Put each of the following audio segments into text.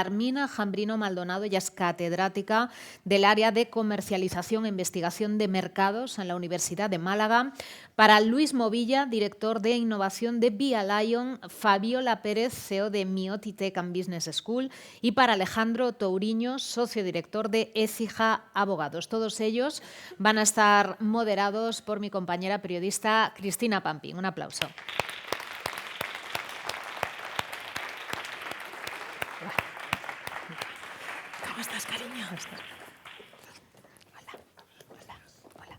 Carmina Jambrino Maldonado. Ella es catedrática del área de comercialización e investigación de mercados en la Universidad de Málaga. Para Luis Movilla, director de innovación de Via Lion. Fabiola Pérez, CEO de Miotitech and Business School. Y para Alejandro Touriño, socio director de Écija Abogados. Todos ellos van a estar moderados por mi compañera periodista Cristina Pampín. Un aplauso. ¿Cómo estás, cariño? Hola, hola, hola.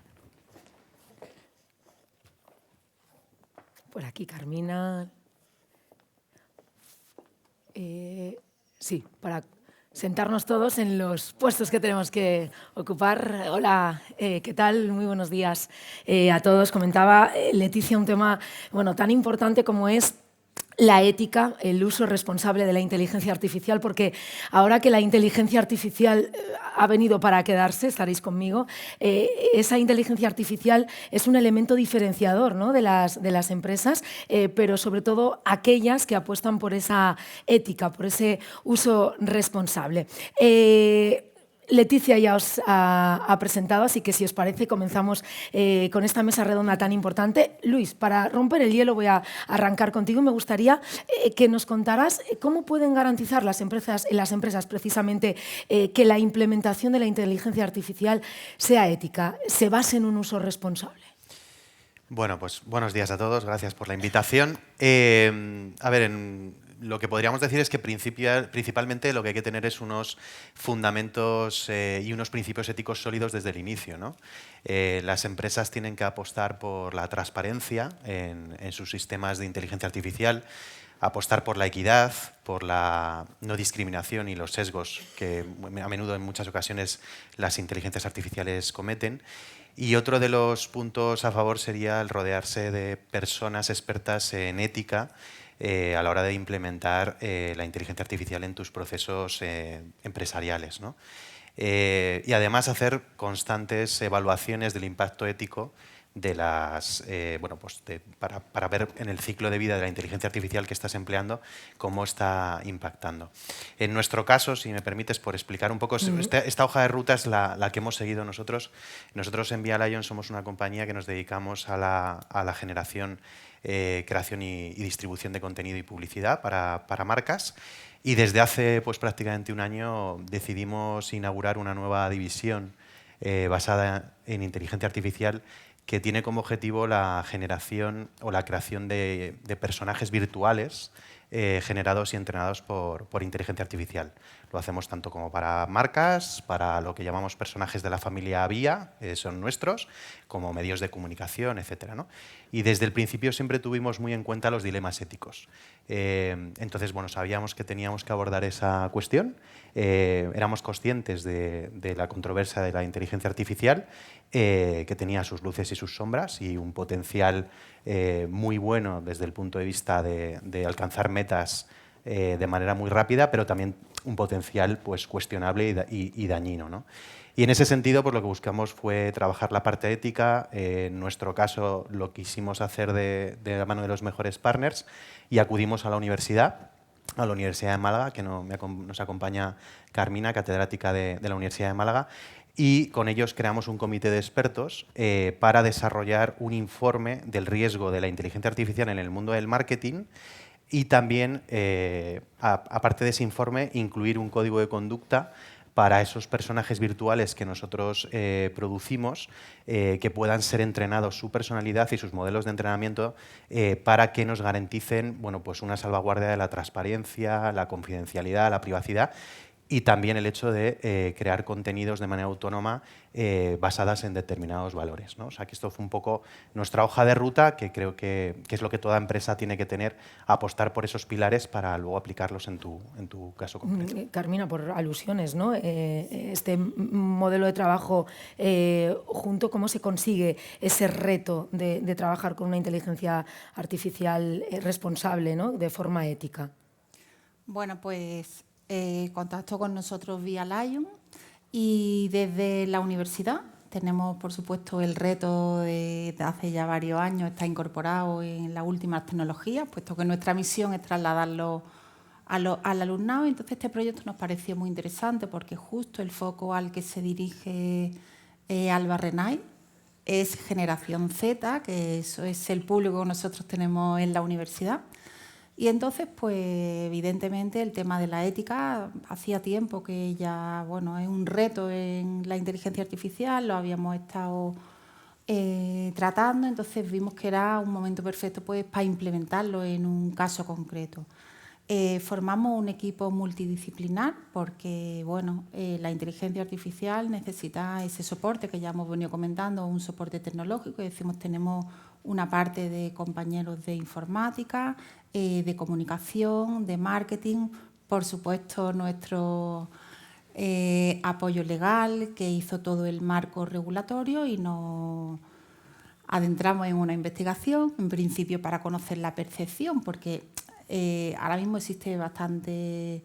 Por aquí, Carmina. Sí, para sentarnos todos en los puestos que tenemos que ocupar. Hola, ¿qué tal? Muy buenos días a todos. Comentaba Leticia un tema tan importante como es la ética, el uso responsable de la inteligencia artificial, porque ahora que la inteligencia artificial ha venido para quedarse, estaréis conmigo, esa inteligencia artificial es un elemento diferenciador, ¿no?, de las empresas, pero sobre todo aquellas que apuestan por esa ética, por ese uso responsable. Leticia ya os ha presentado, así que si os parece comenzamos con esta mesa redonda tan importante. Luis, para romper el hielo voy a arrancar contigo. Me gustaría que nos contaras cómo pueden garantizar las empresas precisamente que la implementación de la inteligencia artificial sea ética, se base en un uso responsable. Bueno, pues buenos días a todos, gracias por la invitación. Lo que podríamos decir es que principalmente lo que hay que tener es unos fundamentos y unos principios éticos sólidos desde el inicio, ¿no? Las empresas tienen que apostar por la transparencia en sus sistemas de inteligencia artificial, apostar por la equidad, por la no discriminación y los sesgos que a menudo, en muchas ocasiones, las inteligencias artificiales cometen. Y otro de los puntos a favor sería el rodearse de personas expertas en ética a la hora de implementar la inteligencia artificial en tus procesos empresariales, ¿no? Y además hacer constantes evaluaciones del impacto ético de las, para ver en el ciclo de vida de la inteligencia artificial que estás empleando cómo está impactando. En nuestro caso, si me permites, por explicar un poco, esta hoja de ruta es la que hemos seguido nosotros. Nosotros en Via Lion somos una compañía que nos dedicamos a la generación, creación y distribución de contenido y publicidad para marcas. Y desde hace prácticamente un año decidimos inaugurar una nueva división basada en inteligencia artificial que tiene como objetivo la generación o la creación de personajes virtuales generados y entrenados por inteligencia artificial. Lo hacemos tanto como para marcas, para lo que llamamos personajes de la familia Via, son nuestros, como medios de comunicación, etc., ¿no? Y desde el principio siempre tuvimos muy en cuenta los dilemas éticos. Entonces, sabíamos que teníamos que abordar esa cuestión, éramos conscientes de la controversia de la inteligencia artificial, que tenía sus luces y sus sombras y un potencial muy bueno desde el punto de vista de alcanzar metas de manera muy rápida, pero también un potencial cuestionable y dañino, ¿no? Y en ese sentido, lo que buscamos fue trabajar la parte ética. En nuestro caso, lo quisimos hacer de la mano de los mejores partners y acudimos a la Universidad de Málaga, que nos acompaña Carmina, catedrática de la Universidad de Málaga, y con ellos creamos un comité de expertos para desarrollar un informe del riesgo de la inteligencia artificial en el mundo del marketing y también, aparte de ese informe, incluir un código de conducta para esos personajes virtuales que nosotros producimos, que puedan ser entrenados su personalidad y sus modelos de entrenamiento para que nos garanticen una salvaguardia de la transparencia, la confidencialidad, la privacidad y también el hecho de crear contenidos de manera autónoma basadas en determinados valores, ¿no? O sea, que esto fue un poco nuestra hoja de ruta, que creo que es lo que toda empresa tiene que tener, apostar por esos pilares para luego aplicarlos en tu caso concreto. Carmina, por alusiones, ¿no? Este modelo de trabajo junto, ¿cómo se consigue ese reto de trabajar con una inteligencia artificial responsable, ¿no?, de forma ética? Bueno, pues contacto con nosotros Via Lion y desde la universidad tenemos, por supuesto, el reto de hace ya varios años, está incorporado en las últimas tecnologías, puesto que nuestra misión es trasladarlo al alumnado. Entonces este proyecto nos pareció muy interesante porque justo el foco al que se dirige Alba Renay es generación Z, que eso es el público que nosotros tenemos en la universidad. Y entonces, pues evidentemente el tema de la ética hacía tiempo que ya, bueno, es un reto en la inteligencia artificial, lo habíamos estado tratando, entonces vimos que era un momento perfecto pues para implementarlo en un caso concreto. Formamos un equipo multidisciplinar porque, bueno, la inteligencia artificial necesita ese soporte que ya hemos venido comentando, un soporte tecnológico, y decimos tenemos una parte de compañeros de informática, de comunicación, de marketing, por supuesto nuestro apoyo legal que hizo todo el marco regulatorio y nos adentramos en una investigación, en principio para conocer la percepción, porque ahora mismo existe bastante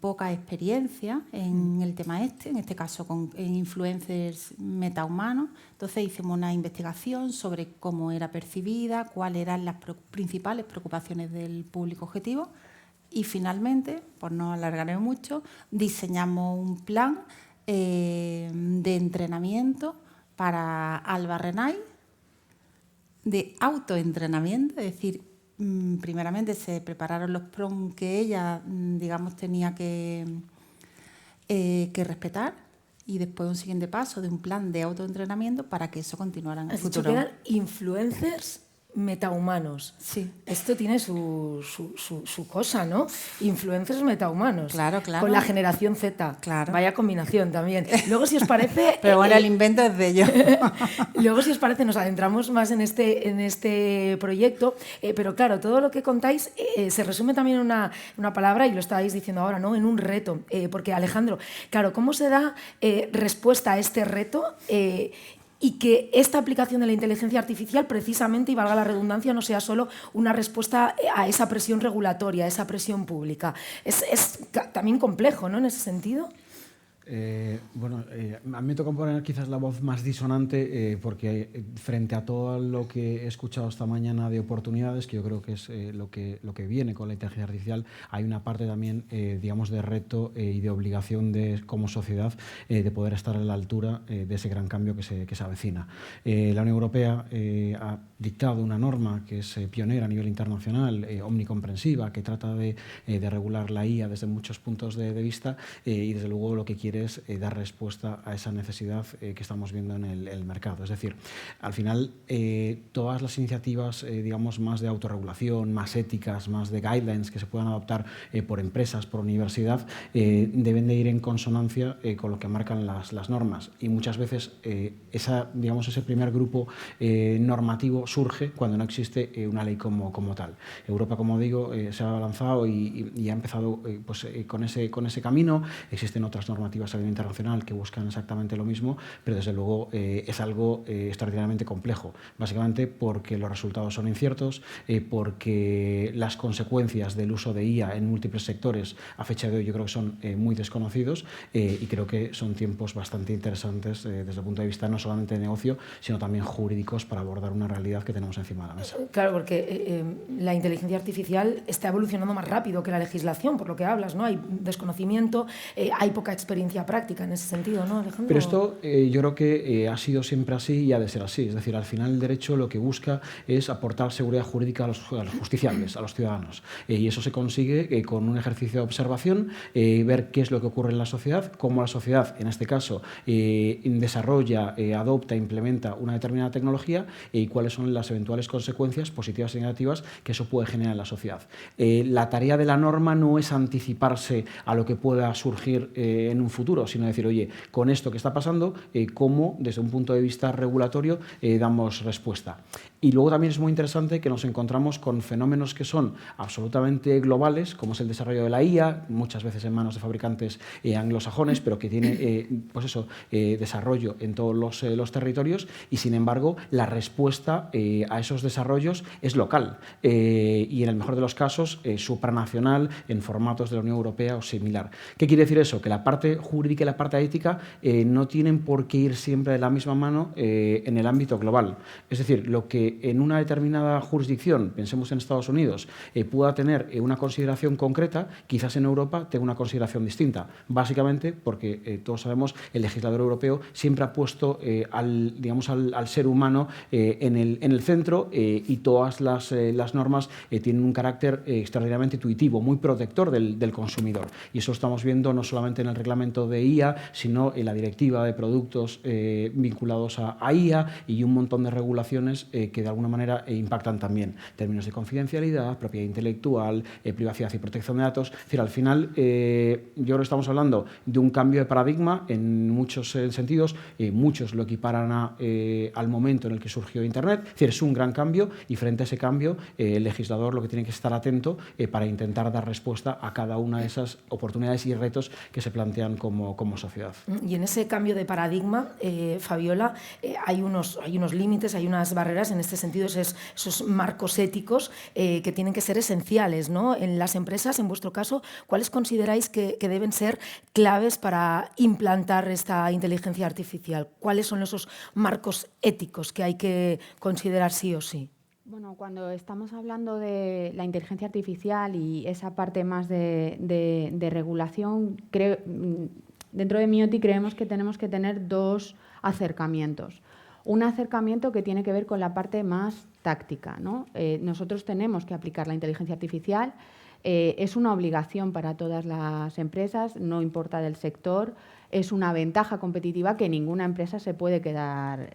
poca experiencia en el tema en este caso en influencers metahumanos. Entonces hicimos una investigación sobre cómo era percibida, cuáles eran las principales preocupaciones del público objetivo y finalmente, por no alargarme mucho, diseñamos un plan de entrenamiento para Alba Renay, de autoentrenamiento, es decir, primeramente se prepararon los prompts que ella, digamos, tenía que respetar y después un siguiente paso de un plan de autoentrenamiento para que eso continuara en el futuro. Has dicho que eran influencers metahumanos. Sí. Esto tiene su cosa, ¿no? Influencers metahumanos. Claro, claro. Con la generación Z. Claro. Vaya combinación también. Luego, si os parece... Pero bueno, el invento es de ellos. Luego, si os parece, nos adentramos más en este proyecto. Pero claro, todo lo que contáis se resume también en una palabra, y lo estáis diciendo ahora, ¿no? En un reto. Porque, Alejandro, claro, ¿cómo se da respuesta a este reto? Y que esta aplicación de la inteligencia artificial precisamente, y valga la redundancia, no sea solo una respuesta a esa presión regulatoria, a esa presión pública. Es también complejo, ¿no?, en ese sentido. Bueno, a mí me toca poner quizás la voz más disonante porque frente a todo lo que he escuchado esta mañana de oportunidades, que yo creo que es lo que viene con la inteligencia artificial, hay una parte también, digamos, de reto y de obligación como sociedad de poder estar a la altura de ese gran cambio que se avecina. La Unión Europea ha dictado una norma que es pionera a nivel internacional, omnicomprensiva, que trata de regular la IA desde muchos puntos de vista y desde luego lo que quiere es dar respuesta a esa necesidad que estamos viendo en el mercado. Es decir, al final todas las iniciativas digamos más de autorregulación, más éticas, más de guidelines que se puedan adoptar por empresas, por universidad, deben de ir en consonancia con lo que marcan las normas, y muchas veces ese primer grupo normativo surge cuando no existe una ley como tal. Europa, como digo, se ha lanzado y ha empezado con ese camino. Existen otras normativas a nivel internacional que buscan exactamente lo mismo, pero desde luego es algo extraordinariamente complejo, básicamente porque los resultados son inciertos, porque las consecuencias del uso de IA en múltiples sectores a fecha de hoy yo creo que son muy desconocidos, y creo que son tiempos bastante interesantes desde el punto de vista no solamente de negocio, sino también jurídicos para abordar una realidad que tenemos encima de la mesa. Claro, porque la inteligencia artificial está evolucionando más rápido que la legislación, por lo que hablas, ¿no? Hay desconocimiento, hay poca experiencia práctica en ese sentido, ¿no, Alejandro? Pero esto yo creo que ha sido siempre así y ha de ser así. Es decir, al final el derecho lo que busca es aportar seguridad jurídica a los justiciables, a los ciudadanos. Y eso se consigue con un ejercicio de observación, ver qué es lo que ocurre en la sociedad, cómo la sociedad, en este caso, desarrolla, adopta, implementa una determinada tecnología y cuáles son las eventuales consecuencias positivas y negativas que eso puede generar en la sociedad. La tarea de la norma no es anticiparse a lo que pueda surgir en un futuro, sino decir, oye, con esto que está pasando, cómo desde un punto de vista regulatorio damos respuesta. Y luego también es muy interesante que nos encontramos con fenómenos que son absolutamente globales, como es el desarrollo de la IA, muchas veces en manos de fabricantes anglosajones, pero que tiene desarrollo en todos los territorios, y sin embargo la respuesta a esos desarrollos es local y en el mejor de los casos supranacional en formatos de la Unión Europea o similar. ¿Qué quiere decir eso? Que la parte jurídica y la parte ética no tienen por qué ir siempre de la misma mano en el ámbito global. Es decir, lo que en una determinada jurisdicción, pensemos en Estados Unidos, pueda tener una consideración concreta, quizás en Europa tenga una consideración distinta. Básicamente porque todos sabemos el legislador europeo siempre ha puesto al ser humano en el centro y todas las normas tienen un carácter extraordinariamente intuitivo, muy protector del consumidor. Y eso estamos viendo no solamente en el reglamento de IA, sino en la directiva de productos vinculados a IA y un montón de regulaciones que de alguna manera impactan también términos de confidencialidad, propiedad intelectual, privacidad y protección de datos. Es decir, al final, yo creo que estamos hablando de un cambio de paradigma en muchos sentidos. Muchos lo equiparan al momento en el que surgió Internet. Es decir, es un gran cambio y frente a ese cambio, el legislador lo que tiene que estar atento para intentar dar respuesta a cada una de esas oportunidades y retos que se plantean como sociedad. Y en ese cambio de paradigma, Fabiola, hay unos límites, hay unas barreras en este sentido, esos marcos éticos que tienen que ser esenciales, ¿no? En las empresas, en vuestro caso, ¿cuáles consideráis que deben ser claves para implantar esta inteligencia artificial? ¿Cuáles son esos marcos éticos que hay que considerar sí o sí? Bueno, cuando estamos hablando de la inteligencia artificial y esa parte más de regulación, dentro de MIOTI creemos que tenemos que tener dos acercamientos. Un acercamiento que tiene que ver con la parte más táctica, ¿no? Nosotros tenemos que aplicar la inteligencia artificial, es una obligación para todas las empresas, no importa del sector, es una ventaja competitiva que ninguna empresa se puede quedar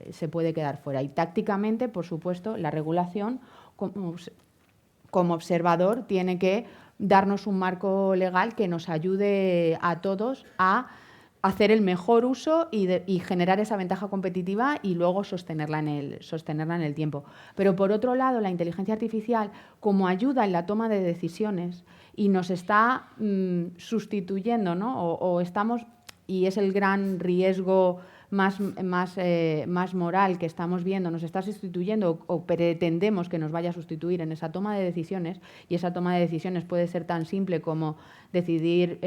fuera. Y tácticamente, por supuesto, la regulación como observador tiene que darnos un marco legal que nos ayude a todos a hacer el mejor uso y generar esa ventaja competitiva y luego sostenerla en el tiempo. Pero, por otro lado, la inteligencia artificial, como ayuda en la toma de decisiones y nos está sustituyendo, ¿no? o estamos, y es el gran riesgo más moral que estamos viendo, nos está sustituyendo o pretendemos que nos vaya a sustituir en esa toma de decisiones, y esa toma de decisiones puede ser tan simple como decidir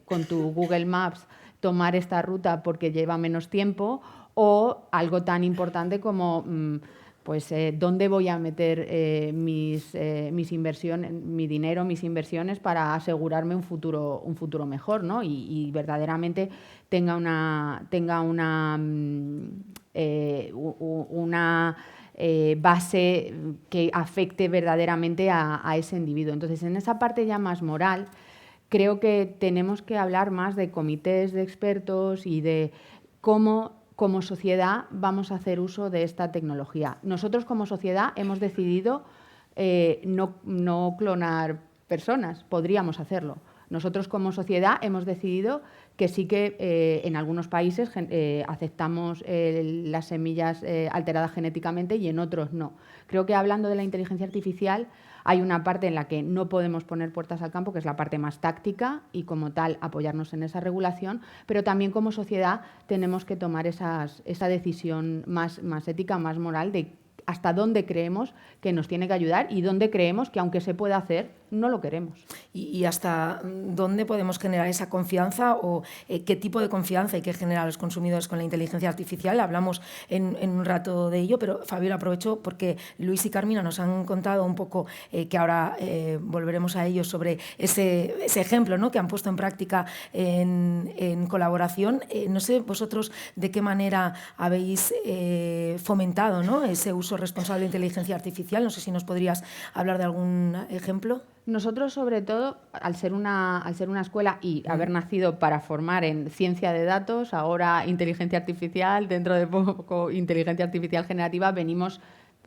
con tu Google Maps tomar esta ruta porque lleva menos tiempo, o algo tan importante como dónde voy a meter mis inversiones, mi dinero, mis inversiones para asegurarme un futuro mejor, ¿no? Y verdaderamente tenga una base que afecte verdaderamente a ese individuo. Entonces, en esa parte ya más moral, creo que tenemos que hablar más de comités de expertos y de cómo, como sociedad, vamos a hacer uso de esta tecnología. Nosotros, como sociedad, hemos decidido no clonar personas, podríamos hacerlo. Nosotros, como sociedad, hemos decidido que sí que en algunos países aceptamos las semillas alteradas genéticamente y en otros no. Creo que, hablando de la inteligencia artificial, hay una parte en la que no podemos poner puertas al campo, que es la parte más táctica, y como tal apoyarnos en esa regulación, pero también como sociedad tenemos que tomar esa decisión más ética, más moral, de hasta dónde creemos que nos tiene que ayudar y dónde creemos que, aunque se pueda hacer, no lo queremos. ¿Y hasta dónde podemos generar esa confianza o qué tipo de confianza hay que generar a los consumidores con la inteligencia artificial? Hablamos en un rato de ello, pero Fabiola, aprovecho porque Luis y Carmina nos han contado un poco, que ahora volveremos a ello, sobre ese ejemplo, ¿no?, que han puesto en práctica en colaboración. No sé vosotros de qué manera habéis fomentado, ¿no?, ese uso responsable de inteligencia artificial. No sé si nos podrías hablar de algún ejemplo. Nosotros, sobre todo, al ser una escuela y haber nacido para formar en ciencia de datos, ahora inteligencia artificial, dentro de poco inteligencia artificial generativa,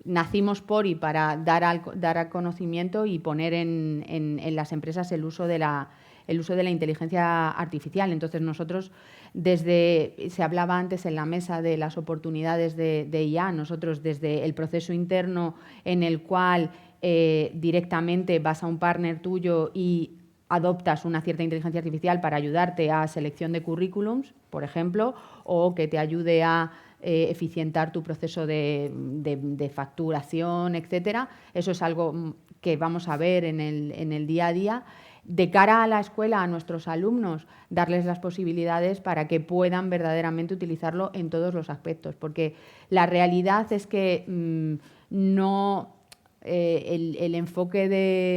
nacimos por y para dar al conocimiento y poner en las empresas el uso de la inteligencia artificial. Entonces, nosotros, se hablaba antes en la mesa de las oportunidades de IA, nosotros desde el proceso interno en el cual directamente vas a un partner tuyo y adoptas una cierta inteligencia artificial para ayudarte a selección de currículums, por ejemplo, o que te ayude a eficientar tu proceso de facturación, etcétera. Eso es algo que vamos a ver en el día a día. de cara a la escuela, a nuestros alumnos, darles las posibilidades para que puedan verdaderamente utilizarlo en todos los aspectos, porque la realidad es que no... el enfoque,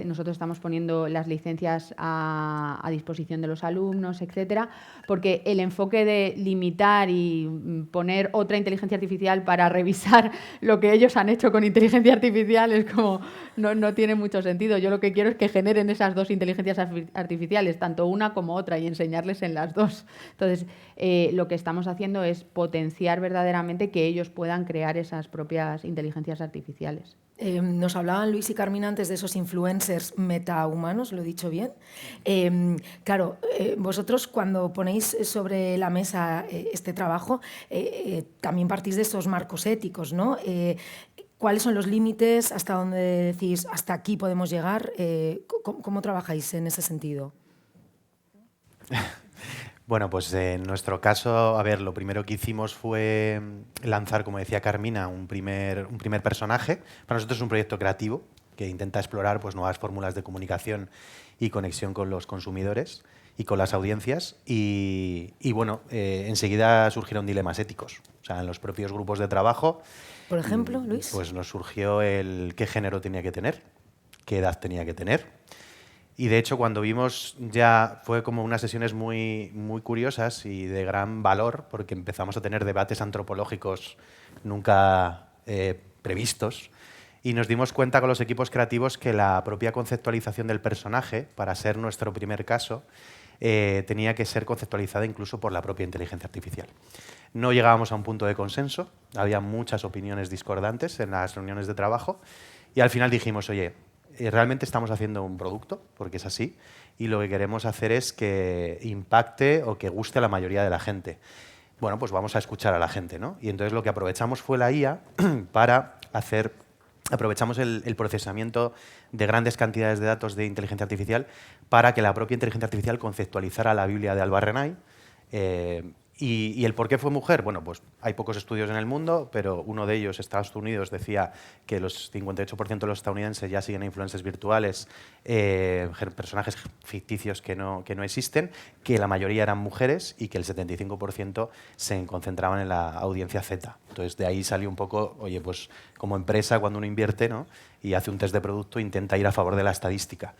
nosotros estamos poniendo las licencias a disposición de los alumnos, etcétera, porque el enfoque de limitar y poner otra inteligencia artificial para revisar lo que ellos han hecho con inteligencia artificial es como, no tiene mucho sentido. Yo lo que quiero es que generen esas dos inteligencias artificiales, tanto una como otra, y enseñarles en las dos. Entonces, lo que estamos haciendo es potenciar verdaderamente que ellos puedan crear esas propias inteligencias artificiales. Nos hablaban Luis y Carmina antes de esos influencers metahumanos, ¿lo he dicho bien? Claro, vosotros cuando ponéis sobre la mesa este trabajo, también partís de esos marcos éticos, ¿no? ¿Cuáles son los límites? ¿Hasta dónde decís hasta aquí podemos llegar? ¿Cómo trabajáis en ese sentido? Bueno, pues en nuestro caso, a ver, lo primero que hicimos fue lanzar, como decía Carmina, un primer personaje. Para nosotros es un proyecto creativo que intenta explorar pues, nuevas fórmulas de comunicación y conexión con los consumidores y con las audiencias. Y bueno, enseguida surgieron dilemas éticos. O sea, en los propios grupos de trabajo. Por ejemplo, Luis. Pues nos surgió el qué género tenía que tener, qué edad tenía que tener. Y de hecho, cuando vimos ya fue como unas sesiones muy, muy curiosas y de gran valor, porque empezamos a tener debates antropológicos nunca previstos. Y nos dimos cuenta con los equipos creativos que la propia conceptualización del personaje, para ser nuestro primer caso, tenía que ser conceptualizada incluso por la propia inteligencia artificial. No llegábamos a un punto de consenso, había muchas opiniones discordantes en las reuniones de trabajo y al final dijimos, oye, realmente estamos haciendo un producto, porque es así, y lo que queremos hacer es que impacte o que guste a la mayoría de la gente. Bueno, pues vamos a escuchar a la gente, ¿no? Y entonces lo que aprovechamos fue la IA para hacer... Aprovechamos el procesamiento de grandes cantidades de datos de inteligencia artificial para que la propia inteligencia artificial conceptualizara la Biblia de Alba Renay. ¿Y el por qué fue mujer? Bueno, pues hay pocos estudios en el mundo, pero uno de ellos, Estados Unidos, decía que los 58% de los estadounidenses ya siguen a influencers virtuales, personajes ficticios que no existen, que la mayoría eran mujeres y que el 75% se concentraban en la audiencia Z. Entonces, de ahí salió un poco, oye, pues como empresa, cuando uno invierte, ¿no?, y hace un test de producto, intenta ir a favor de la estadística.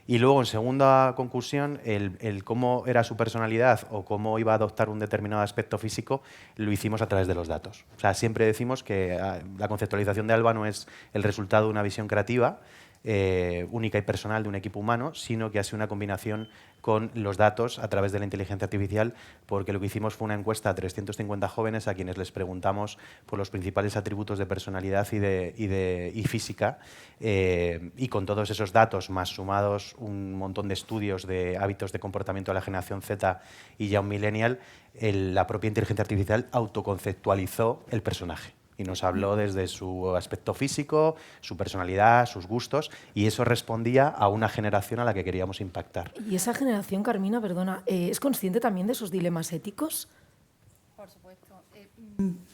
Y luego, en segunda conclusión, el cómo era su personalidad o cómo iba a adoptar un determinado aspecto físico, lo hicimos a través de los datos. O sea, siempre decimos que la conceptualización de Alba no es el resultado de una visión creativa, única y personal de un equipo humano, sino que ha sido una combinación con los datos a través de la inteligencia artificial, porque lo que hicimos fue una encuesta a 350 jóvenes a quienes les preguntamos por los principales atributos de personalidad y física, y con todos esos datos, más sumados un montón de estudios de hábitos de comportamiento de la generación Z y ya un millennial, la propia inteligencia artificial autoconceptualizó el personaje. Y nos habló desde su aspecto físico, su personalidad, sus gustos, y eso respondía a una generación a la que queríamos impactar. ¿Y esa generación, Carmina, perdona, es consciente también de esos dilemas éticos? Por supuesto.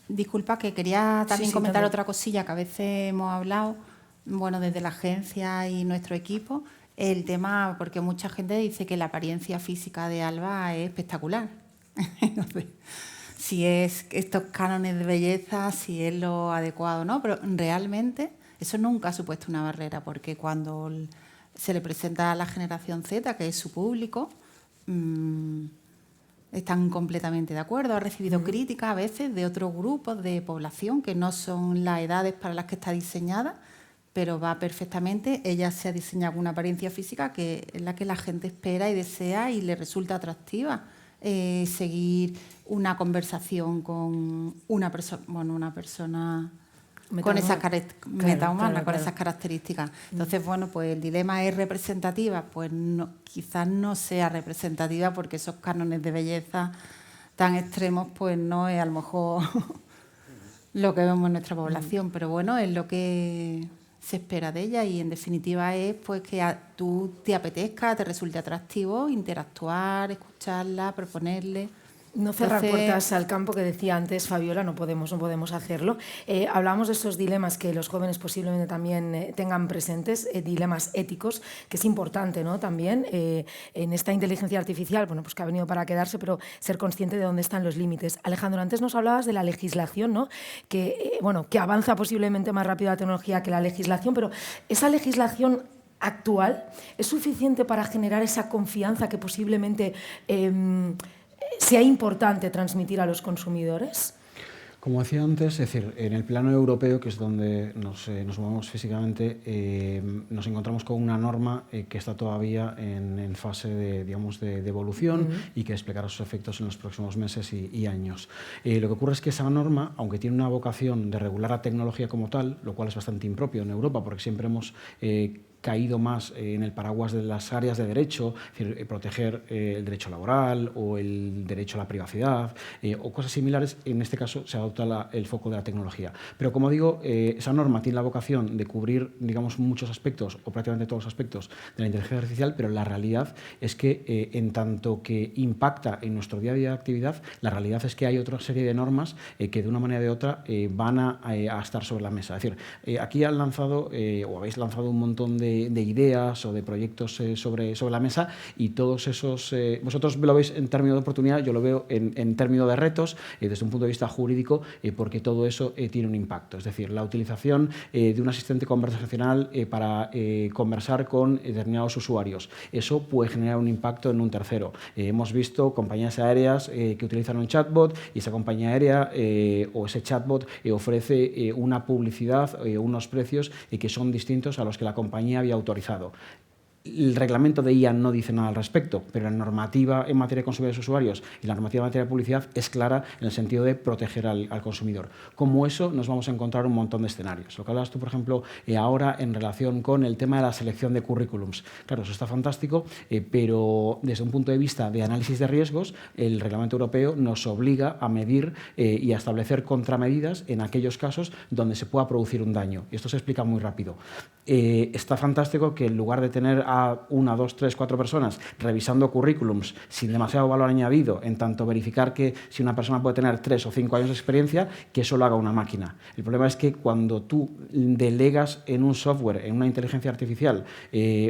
Disculpa, que quería también comentar otra cosilla que a veces hemos hablado, bueno, desde la agencia y nuestro equipo, el tema, porque mucha gente dice que la apariencia física de Alba es espectacular. Entonces, si es estos cánones de belleza, si es lo adecuado o no, pero realmente eso nunca ha supuesto una barrera, porque cuando se le presenta a la generación Z, que es su público, están completamente de acuerdo. Ha recibido críticas a veces de otros grupos de población que no son las edades para las que está diseñada, pero va perfectamente. Ella se ha diseñado con una apariencia física que es la que la gente espera y desea y le resulta atractiva. Seguir una conversación con una persona con esas metahumana, con esas características. Entonces, bueno, pues el dilema es representativa, pues no, quizás no sea representativa porque esos cánones de belleza tan extremos, pues no es a lo mejor lo que vemos en nuestra población, pero bueno, es lo que se espera de ella y en definitiva es pues que tú te apetezca, te resulte atractivo, interactuar, escucharla, proponerle. No cerrar Entonces, puertas al campo que decía antes Fabiola, no podemos hacerlo. Hablamos de esos dilemas que los jóvenes posiblemente también tengan presentes, dilemas éticos, que es importante, ¿no? También en esta inteligencia artificial, bueno, pues que ha venido para quedarse, pero ser consciente de dónde están los límites. Alejandro, antes nos hablabas de la legislación, ¿no? Que avanza posiblemente más rápido la tecnología que la legislación, pero esa legislación actual es suficiente para generar esa confianza que posiblemente sea importante transmitir a los consumidores. Como decía antes, es decir, en el plano europeo, que es donde nos movemos físicamente, nos encontramos con una norma que está todavía en fase de evolución y que desplegará sus efectos en los próximos meses y años. Lo que ocurre es que esa norma, aunque tiene una vocación de regular la tecnología como tal, lo cual es bastante impropio en Europa, porque siempre hemos caído más en el paraguas de las áreas de derecho, es decir, proteger el derecho laboral o el derecho a la privacidad o cosas similares. En este caso se adopta el foco de la tecnología. Pero como digo, esa norma tiene la vocación de cubrir, digamos, muchos aspectos o prácticamente todos los aspectos de la inteligencia artificial, pero la realidad es que en tanto que impacta en nuestro día a día de actividad, la realidad es que hay otra serie de normas que de una manera o de otra van a estar sobre la mesa. Es decir, aquí han lanzado o habéis lanzado un montón de ideas o de proyectos sobre la mesa, y todos esos, vosotros lo veis en términos de oportunidad, yo lo veo en términos de retos desde un punto de vista jurídico, porque todo eso tiene un impacto. Es decir, la utilización de un asistente conversacional para conversar con determinados usuarios, eso puede generar un impacto en un tercero. Hemos visto compañías aéreas que utilizan un chatbot, y esa compañía aérea o ese chatbot ofrece una publicidad o unos precios que son distintos a los que la compañía había autorizado. El reglamento de IA no dice nada al respecto, pero la normativa en materia de consumidores y usuarios y la normativa en materia de publicidad es clara en el sentido de proteger al consumidor. Como eso nos vamos a encontrar un montón de escenarios. Lo que hablas tú, por ejemplo, ahora en relación con el tema de la selección de currículums. Claro, eso está fantástico, pero desde un punto de vista de análisis de riesgos, el reglamento europeo nos obliga a medir y a establecer contramedidas en aquellos casos donde se pueda producir un daño. Y esto se explica muy rápido. Está fantástico que en lugar de tener a 1, 2, 3, 4 personas revisando currículums sin demasiado valor añadido, en tanto verificar que si una persona puede tener 3 o 5 años de experiencia, que eso lo haga una máquina. El problema es que cuando tú delegas en un software, en una inteligencia artificial,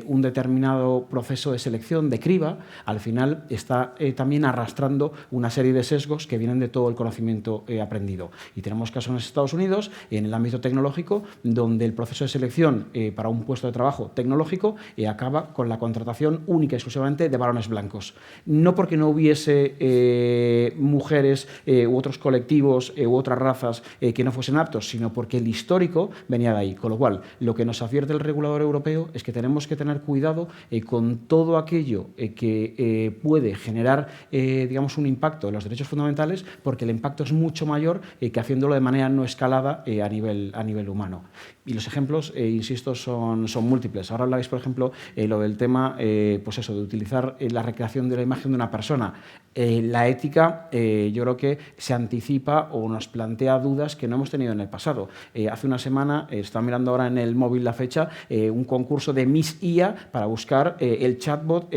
un determinado proceso de selección, de criba, al final está también arrastrando una serie de sesgos que vienen de todo el conocimiento aprendido. Y tenemos casos en Estados Unidos, en el ámbito tecnológico, donde el proceso de selección para un puesto de trabajo tecnológico acaba con la contratación única y exclusivamente de varones blancos. No porque no hubiese mujeres u otros colectivos u otras razas que no fuesen aptos, sino porque el histórico venía de ahí. Con lo cual, lo que nos advierte el regulador europeo es que tenemos que tener cuidado con todo aquello que puede generar digamos, un impacto en los derechos fundamentales, porque el impacto es mucho mayor que haciéndolo de manera no escalada a nivel humano. Y los ejemplos, insisto, son múltiples. Ahora habláis, por ejemplo, lo del tema pues eso, de utilizar la recreación de la imagen de una persona. La ética, yo creo que se anticipa o nos plantea dudas que no hemos tenido en el pasado. Hace una semana, estaba mirando ahora en el móvil la fecha, un concurso de Miss IA para buscar el chatbot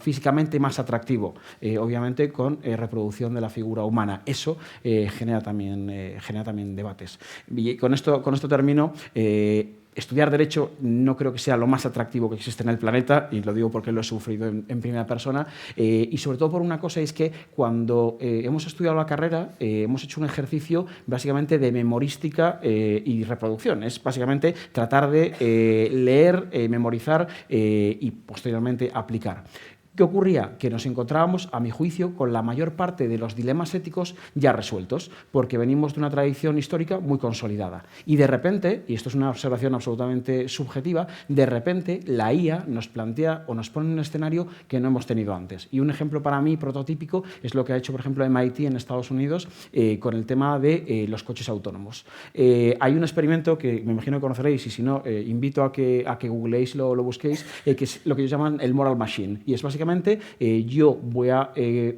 físicamente más atractivo, obviamente con reproducción de la figura humana. Eso genera también debates. Y con esto termino. Estudiar Derecho no creo que sea lo más atractivo que existe en el planeta, y lo digo porque lo he sufrido en primera persona, y sobre todo por una cosa, es que cuando hemos estudiado la carrera hemos hecho un ejercicio básicamente de memorística y reproducción. Es básicamente tratar de leer, memorizar y posteriormente aplicar. ¿Qué ocurría? Que nos encontrábamos, a mi juicio, con la mayor parte de los dilemas éticos ya resueltos, porque venimos de una tradición histórica muy consolidada. Y de repente, y esto es una observación absolutamente subjetiva, de repente la IA nos plantea o nos pone en un escenario que no hemos tenido antes. Y un ejemplo para mí prototípico es lo que ha hecho, por ejemplo, MIT en Estados Unidos con el tema de los coches autónomos. Hay un experimento que me imagino que conoceréis, y si no, invito a que googleéis, lo busquéis, que es lo que ellos llaman el Moral Machine. Y es básicamente básicamente yo voy a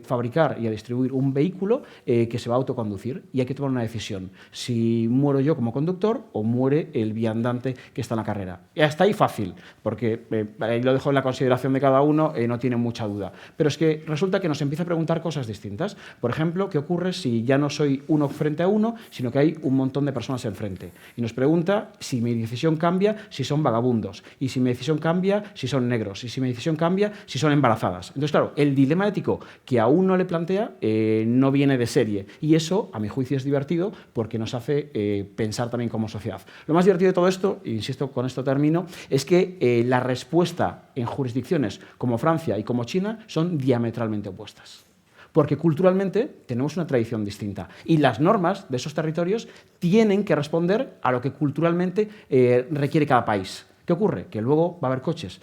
fabricar y a distribuir un vehículo que se va a autoconducir y hay que tomar una decisión. Si muero yo como conductor o muere el viandante que está en la carrera. Y hasta ahí fácil, porque ahí lo dejo en la consideración de cada uno, no tiene mucha duda. Pero es que resulta que nos empieza a preguntar cosas distintas. Por ejemplo, ¿qué ocurre si ya no soy uno frente a uno, sino que hay un montón de personas enfrente? Y nos pregunta si mi decisión cambia, si son vagabundos. Y si mi decisión cambia, si son negros. Y si mi decisión cambia, si son embarazadas. Entonces, claro, el dilema ético que a uno le plantea no viene de serie. Y eso, a mi juicio, es divertido porque nos hace pensar también como sociedad. Lo más divertido de todo esto, e insisto, con esto termino, es que la respuesta en jurisdicciones como Francia y como China son diametralmente opuestas. Porque culturalmente tenemos una tradición distinta y las normas de esos territorios tienen que responder a lo que culturalmente requiere cada país. ¿Qué ocurre? Que luego va a haber coches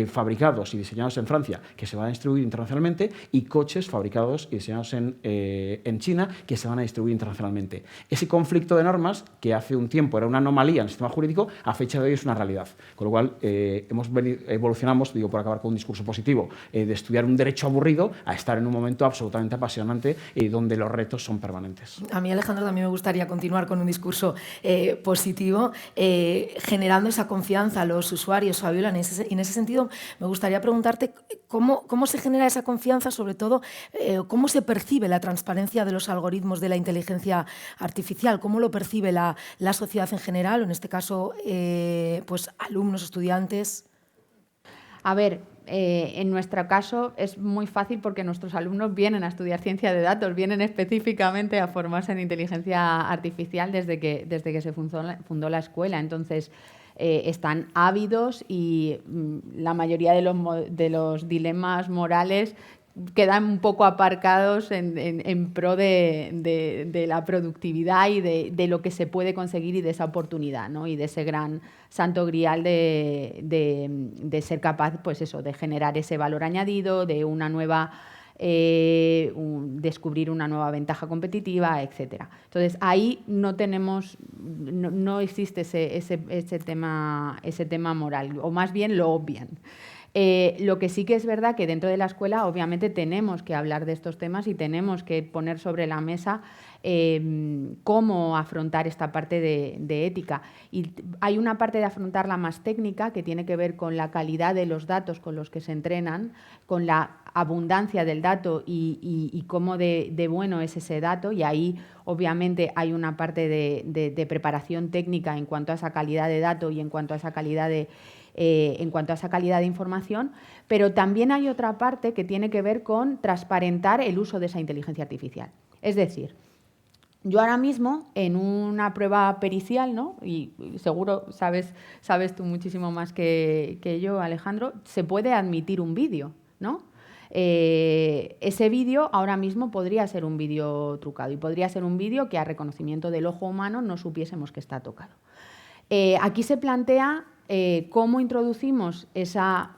fabricados y diseñados en Francia que se van a distribuir internacionalmente y coches fabricados y diseñados en China que se van a distribuir internacionalmente. Ese conflicto de normas, que hace un tiempo era una anomalía en el sistema jurídico, a fecha de hoy es una realidad. Con lo cual, evolucionamos, digo, por acabar con un discurso positivo, de estudiar un derecho aburrido a estar en un momento absolutamente apasionante donde los retos son permanentes. A mí, Alejandro, también me gustaría continuar con un discurso positivo, generando esa confianza a los usuarios, Fabiola. En ese sentido, me gustaría preguntarte cómo se genera esa confianza, sobre todo, cómo se percibe la transparencia de los algoritmos de la inteligencia artificial, cómo lo percibe la sociedad en general, o en este caso, pues, alumnos, estudiantes. A ver, en nuestro caso es muy fácil porque nuestros alumnos vienen a estudiar ciencia de datos, vienen específicamente a formarse en inteligencia artificial desde que se fundó la escuela. Entonces, están ávidos y la mayoría de los dilemas morales quedan un poco aparcados en pro de la productividad y de lo que se puede conseguir y de esa oportunidad, ¿no? Y de ese gran santo grial de ser capaz, pues eso, de generar ese valor añadido, de una nueva descubrir una nueva ventaja competitiva, etcétera. Entonces, ahí no existe ese tema moral, o más bien lo obvian. Lo que sí que es verdad que dentro de la escuela obviamente tenemos que hablar de estos temas y tenemos que poner sobre la mesa cómo afrontar esta parte de ética. Y hay una parte de afrontarla más técnica que tiene que ver con la calidad de los datos con los que se entrenan, con la abundancia del dato y cómo de bueno es ese dato, y ahí obviamente hay una parte de preparación técnica en cuanto a esa calidad de dato y en cuanto a esa calidad de información, pero también hay otra parte que tiene que ver con transparentar el uso de esa inteligencia artificial. Es decir, yo ahora mismo en una prueba pericial, ¿no? Y seguro sabes tú muchísimo más que yo, Alejandro, se puede admitir un vídeo, ¿no? Ese vídeo ahora mismo podría ser un vídeo trucado y podría ser un vídeo que a reconocimiento del ojo humano no supiésemos que está tocado. Aquí se plantea cómo introducimos esa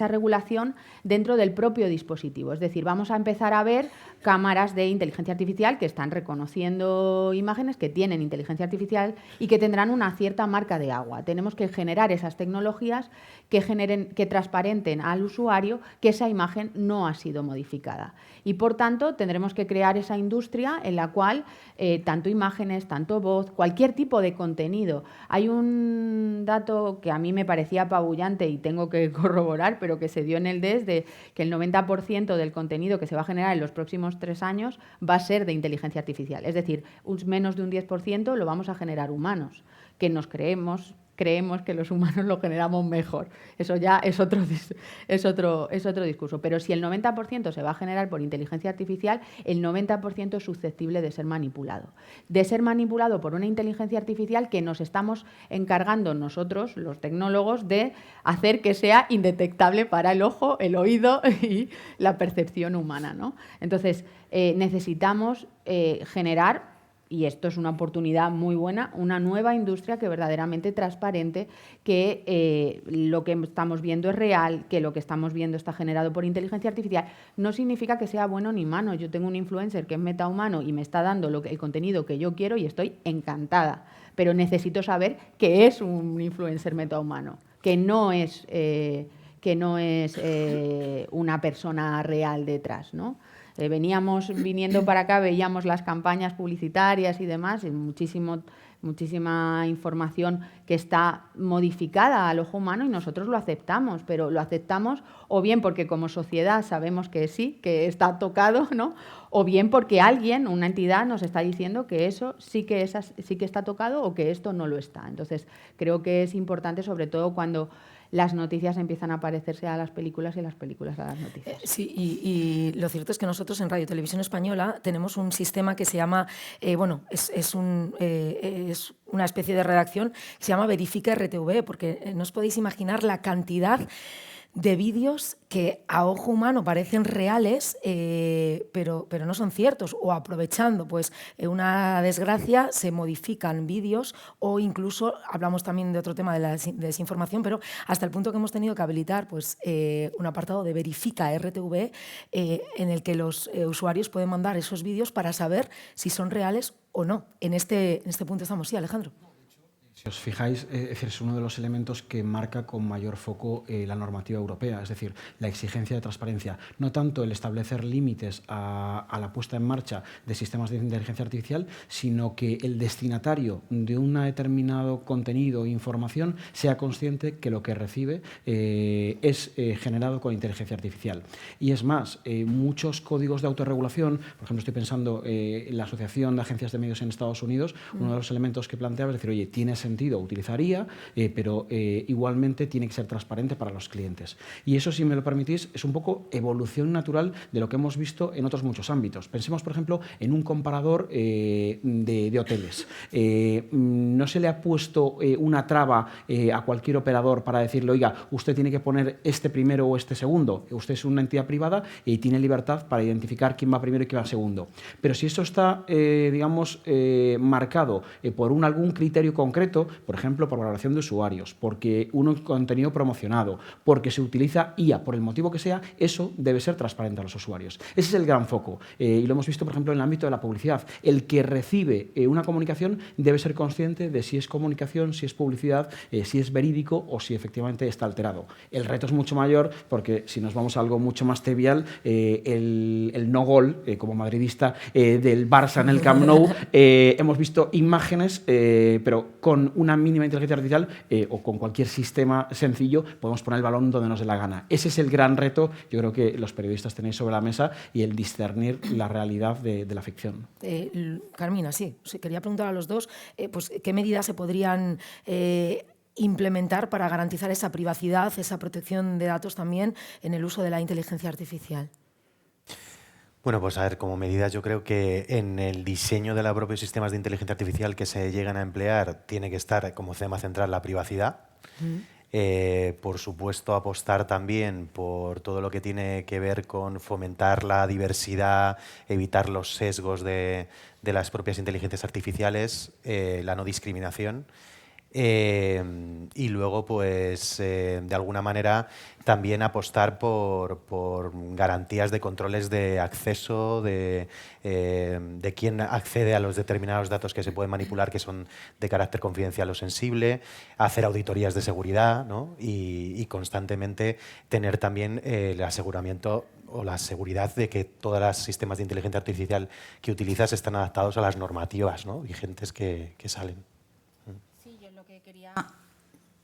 regulación dentro del propio dispositivo. Es decir, vamos a empezar a ver cámaras de inteligencia artificial que están reconociendo imágenes, que tienen inteligencia artificial y que tendrán una cierta marca de agua. Tenemos que generar esas tecnologías que transparenten al usuario que esa imagen no ha sido modificada. Y, por tanto, tendremos que crear esa industria en la cual tanto imágenes, tanto voz, cualquier tipo de contenido. Hay un dato que a mí me parecía apabullante y tengo que corroborar, pero que se dio en el DES, de que el 90% del contenido que se va a generar en los próximos 3 años va a ser de inteligencia artificial. Es decir, menos de un 10% lo vamos a generar humanos, que nos creemos que los humanos lo generamos mejor. Eso ya es otro discurso. Pero si el 90% se va a generar por inteligencia artificial, el 90% es susceptible de ser manipulado. De ser manipulado por una inteligencia artificial que nos estamos encargando nosotros, los tecnólogos, de hacer que sea indetectable para el ojo, el oído y la percepción humana, ¿no? Entonces, necesitamos generar, y esto es una oportunidad muy buena, una nueva industria que verdaderamente transparente, que lo que estamos viendo es real, que lo que estamos viendo está generado por inteligencia artificial. No significa que sea bueno ni malo. Yo tengo un influencer que es metahumano y me está dando el contenido que yo quiero y estoy encantada, pero necesito saber que es un influencer metahumano, que no es que no es una persona real detrás, ¿no? Veníamos viniendo para acá, veíamos las campañas publicitarias y demás, y muchísima información que está modificada al ojo humano y nosotros lo aceptamos, pero lo aceptamos o bien porque como sociedad sabemos que sí, que está tocado, ¿no? O bien porque alguien, una entidad, nos está diciendo que eso sí que está tocado o que esto no lo está. Entonces, creo que es importante, sobre todo cuando las noticias empiezan a parecerse a las películas y las películas a las noticias. Sí, y lo cierto es que nosotros en Radio Televisión Española tenemos un sistema que se llama, es una especie de redacción que se llama Verifica RTV, porque no os podéis imaginar la cantidad de vídeos que a ojo humano parecen reales, pero no son ciertos, o aprovechando pues una desgracia se modifican vídeos, o incluso hablamos también de otro tema de la desinformación, pero hasta el punto que hemos tenido que habilitar pues un apartado de Verifica RTV en el que los usuarios pueden mandar esos vídeos para saber si son reales o no. En este punto estamos. Sí, Alejandro. Si os fijáis, es uno de los elementos que marca con mayor foco la normativa europea, es decir, la exigencia de transparencia. No tanto el establecer límites a la puesta en marcha de sistemas de inteligencia artificial, sino que el destinatario de un determinado contenido e información sea consciente que lo que recibe es generado con inteligencia artificial. Y es más, muchos códigos de autorregulación, por ejemplo, estoy pensando en la Asociación de Agencias de Medios en Estados Unidos, uno de los elementos que planteaba es decir, oye, tiene sentido, utilizaría, pero igualmente tiene que ser transparente para los clientes. Y eso, si me lo permitís, es un poco evolución natural de lo que hemos visto en otros muchos ámbitos. Pensemos, por ejemplo, en un comparador de hoteles. No se le ha puesto una traba a cualquier operador para decirle, oiga, usted tiene que poner este primero o este segundo. Usted es una entidad privada y tiene libertad para identificar quién va primero y quién va segundo. Pero si esto está, marcado por algún criterio concreto, por ejemplo, por valoración de usuarios, porque un contenido promocionado, porque se utiliza IA, por el motivo que sea, eso debe ser transparente a los usuarios. Ese es el gran foco. Y lo hemos visto, por ejemplo, en el ámbito de la publicidad. El que recibe una comunicación debe ser consciente de si es comunicación, si es publicidad, si es verídico o si efectivamente está alterado. El reto es mucho mayor porque, si nos vamos a algo mucho más trivial, el no gol, como madridista, del Barça en el Camp Nou, hemos visto imágenes, pero con una mínima inteligencia artificial o con cualquier sistema sencillo podemos poner el balón donde nos dé la gana. Ese es el gran reto, yo creo que los periodistas tenéis sobre la mesa, y el discernir la realidad de la ficción. Carmina, sí, quería preguntar a los dos pues, qué medidas se podrían implementar para garantizar esa privacidad, esa protección de datos también en el uso de la inteligencia artificial. Bueno, pues a ver, como medidas yo creo que en el diseño de los propios sistemas de inteligencia artificial que se llegan a emplear tiene que estar como tema central la privacidad. Por supuesto, apostar también por todo lo que tiene que ver con fomentar la diversidad, evitar los sesgos de las propias inteligencias artificiales, la no discriminación. Y luego, pues, de alguna manera, también apostar por garantías de controles de acceso, de quién accede a los determinados datos que se pueden manipular, que son de carácter confidencial o sensible, hacer auditorías de seguridad, ¿no? y constantemente tener también el aseguramiento o la seguridad de que todos los sistemas de inteligencia artificial que utilizas están adaptados a las normativas, ¿no? vigentes que salen.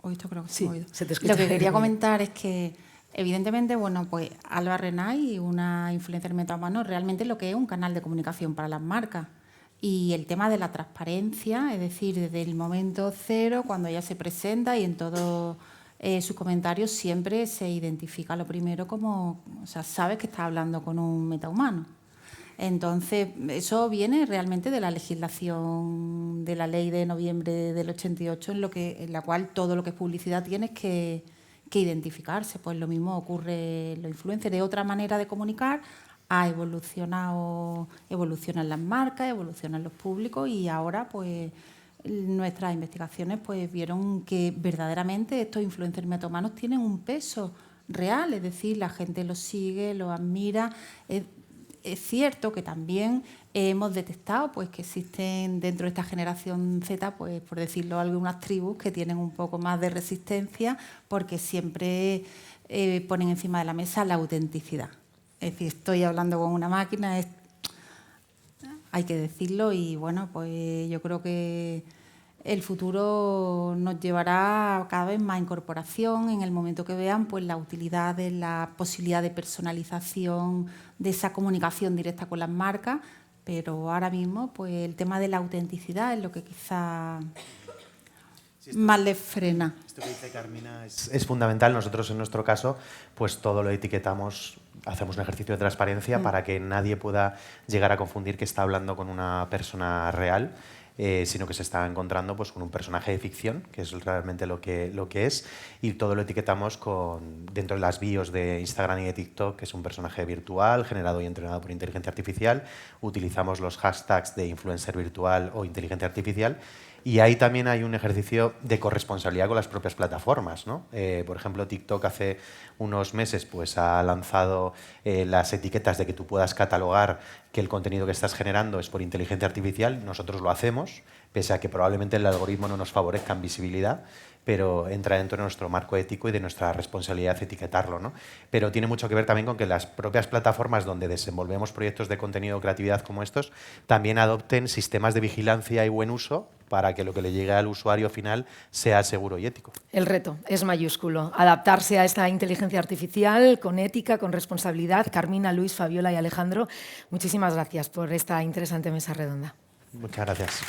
Lo que quería comentar es que, evidentemente, bueno, pues Alba Renay, una influencer metahumano, realmente lo que es un canal de comunicación para las marcas. Y el tema de la transparencia, es decir, desde el momento cero, cuando ella se presenta y en todos sus comentarios siempre se identifica lo primero como, o sea, sabes que estás hablando con un metahumano. Entonces, eso viene realmente de la legislación de la ley de noviembre del 88, en la cual todo lo que es publicidad tienes que identificarse. Pues lo mismo ocurre en los influencers. De otra manera de comunicar, evolucionan las marcas, evolucionan los públicos, y ahora pues nuestras investigaciones pues vieron que verdaderamente estos influencers metahumanos tienen un peso real, es decir, la gente los sigue, los admira. es cierto que también hemos detectado pues, que existen dentro de esta generación Z, pues, por decirlo, algunas tribus que tienen un poco más de resistencia porque siempre ponen encima de la mesa la autenticidad. Es decir, estoy hablando con una máquina, hay que decirlo y bueno, pues yo creo que el futuro nos llevará cada vez más incorporación en el momento que vean pues, la utilidad de la posibilidad de personalización, de esa comunicación directa con las marcas, pero ahora mismo pues, el tema de la autenticidad es lo que quizá más les frena. Esto que dice Carmina es fundamental. Nosotros, en nuestro caso, pues todo lo etiquetamos, hacemos un ejercicio de transparencia para que nadie pueda llegar a confundir que está hablando con una persona real, sino que se está encontrando pues, con un personaje de ficción, que es realmente lo que es, y todo lo etiquetamos dentro de las bios de Instagram y de TikTok, que es un personaje virtual, generado y entrenado por inteligencia artificial. Utilizamos los hashtags de influencer virtual o inteligencia artificial, y ahí también hay un ejercicio de corresponsabilidad con las propias plataformas, ¿no? Por ejemplo, TikTok hace unos meses pues, ha lanzado las etiquetas de que tú puedas catalogar que el contenido que estás generando es por inteligencia artificial. Nosotros lo hacemos, pese a que probablemente el algoritmo no nos favorezca en visibilidad, pero entra dentro de nuestro marco ético y de nuestra responsabilidad etiquetarlo, ¿no? Pero tiene mucho que ver también con que las propias plataformas donde desenvolvemos proyectos de contenido o creatividad como estos también adopten sistemas de vigilancia y buen uso para que lo que le llegue al usuario final sea seguro y ético. El reto es mayúsculo, adaptarse a esta inteligencia artificial con ética, con responsabilidad. Carmina, Luis, Fabiola y Alejandro, muchísimas gracias por esta interesante mesa redonda. Muchas gracias.